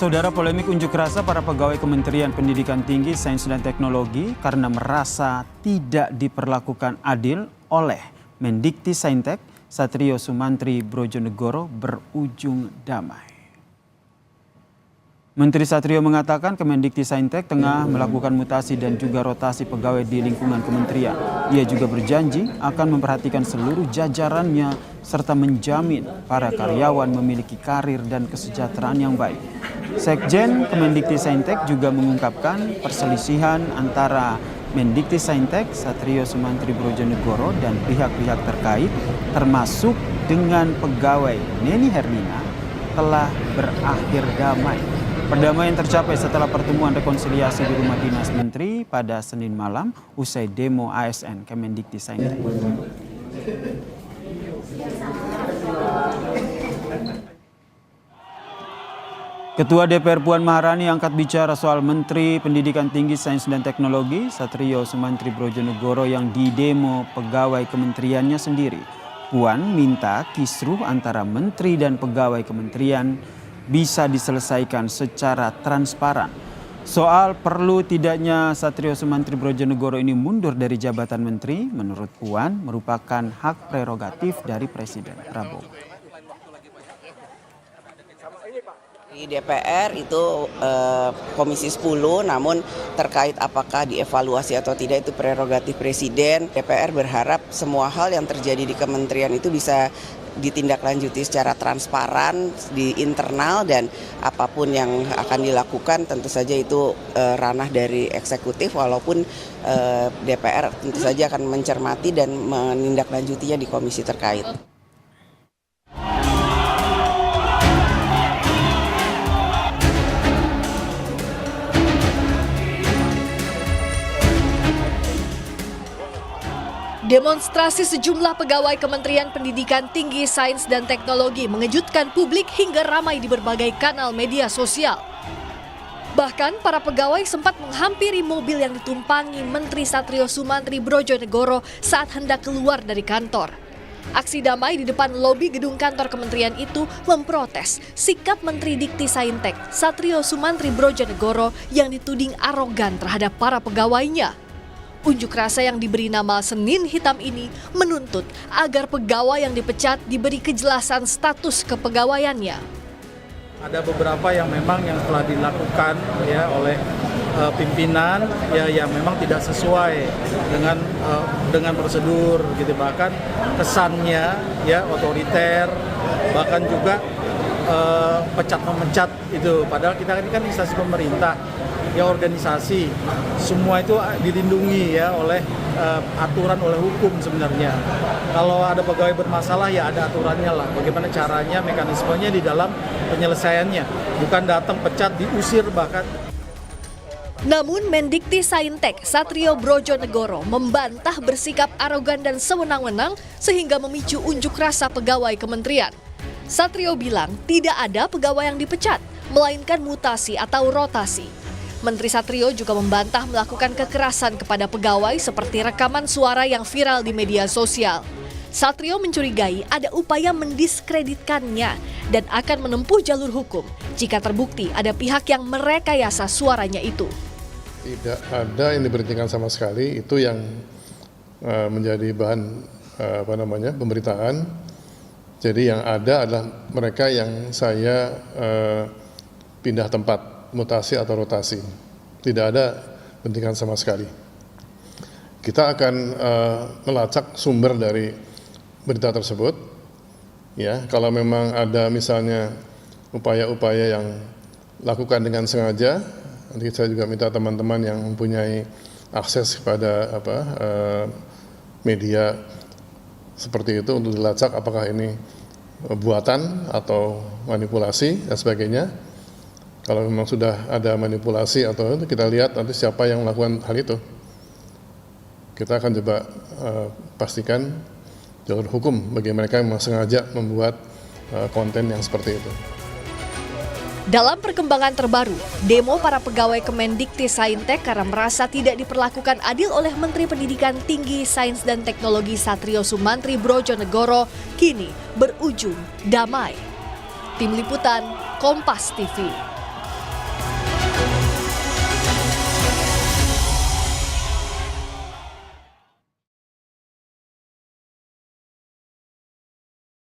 Saudara, polemik unjuk rasa para pegawai Kementerian Pendidikan Tinggi, Sains dan Teknologi karena merasa tidak diperlakukan adil oleh Mendikti-Saintek Satrio Sumantri Brojonegoro berujung damai. Menteri Satrio mengatakan Kemendikti-Saintek tengah melakukan mutasi dan juga rotasi pegawai di lingkungan kementerian. Ia juga berjanji akan memperhatikan seluruh jajarannya serta menjamin para karyawan memiliki karir dan kesejahteraan yang baik. Sekjen Kemendikti-Saintek juga mengungkapkan perselisihan antara Mendikti-Saintek Satrio Sumantri Brojonegoro dan pihak-pihak terkait termasuk dengan pegawai Neni Herlina telah berakhir damai. Perdamaian tercapai setelah pertemuan rekonsiliasi di Rumah Dinas Menteri pada Senin malam usai demo ASN Kemendikti-Saintek. Ketua DPR Puan Maharani angkat bicara soal Menteri Pendidikan Tinggi, Sains dan Teknologi Satrio Sumantri Brojonegoro yang didemo pegawai kementeriannya sendiri. Puan minta kisruh antara menteri dan pegawai kementerian bisa diselesaikan secara transparan. Soal perlu tidaknya Satrio Sumantri Brojonegoro ini mundur dari jabatan menteri, menurut Puan merupakan hak prerogatif dari Presiden Prabowo. Di DPR itu Komisi 10, namun terkait apakah dievaluasi atau tidak itu prerogatif Presiden. DPR berharap semua hal yang terjadi di kementerian itu bisa ditindaklanjuti secara transparan di internal, dan apapun yang akan dilakukan tentu saja itu ranah dari eksekutif, walaupun DPR tentu saja akan mencermati dan menindaklanjutinya di komisi terkait. Demonstrasi sejumlah pegawai Kementerian Pendidikan Tinggi, Sains dan Teknologi mengejutkan publik hingga ramai di berbagai kanal media sosial. Bahkan para pegawai sempat menghampiri mobil yang ditumpangi Menteri Satrio Sumantri Brojonegoro saat hendak keluar dari kantor. Aksi damai di depan lobi gedung kantor kementerian itu memprotes sikap Menteri Dikti-Saintek Satrio Sumantri Brojonegoro yang dituding arogan terhadap para pegawainya. Unjuk rasa yang diberi nama Senin Hitam ini menuntut agar pegawai yang dipecat diberi kejelasan status kepegawaiannya. Ada beberapa yang memang yang telah dilakukan ya oleh pimpinan ya yang memang tidak sesuai dengan prosedur gitu, bahkan kesannya ya otoriter, bahkan juga pecat-memecat itu, padahal kita ini kan instansi pemerintah ya, organisasi, semua itu dilindungi ya oleh aturan, oleh hukum sebenarnya. Kalau ada pegawai bermasalah ya ada aturannya lah, bagaimana caranya, mekanismenya di dalam penyelesaiannya, bukan datang pecat, diusir bahkan. Namun Mendikti-Saintek Satrio Brojonegoro membantah bersikap arogan dan sewenang-wenang sehingga memicu unjuk rasa pegawai kementerian. Satrio bilang tidak ada pegawai yang dipecat, melainkan mutasi atau rotasi. Menteri Satrio juga membantah melakukan kekerasan kepada pegawai seperti rekaman suara yang viral di media sosial. Satrio mencurigai ada upaya mendiskreditkannya dan akan menempuh jalur hukum jika terbukti ada pihak yang merekayasa suaranya itu. Tidak ada yang diberhentikan sama sekali, itu yang menjadi bahan pemberitaan. Jadi yang ada adalah mereka yang saya pindah tempat, mutasi atau rotasi. Tidak ada pendidikan sama sekali. Kita akan melacak sumber dari berita tersebut. Ya, kalau memang ada misalnya upaya-upaya yang lakukan dengan sengaja, nanti saya juga minta teman-teman yang mempunyai akses kepada media seperti itu untuk dilacak apakah ini buatan atau manipulasi dan sebagainya. Kalau memang sudah ada manipulasi atau itu, kita lihat nanti siapa yang melakukan hal itu. Kita akan coba pastikan jalur hukum bagi mereka yang sengaja membuat konten yang seperti itu. Dalam perkembangan terbaru, demo para pegawai Kemendikti-Saintek karena merasa tidak diperlakukan adil oleh Menteri Pendidikan Tinggi, Sains dan Teknologi Satrio Sumantri Brojonegoro kini berujung damai. Tim Liputan, Kompas TV.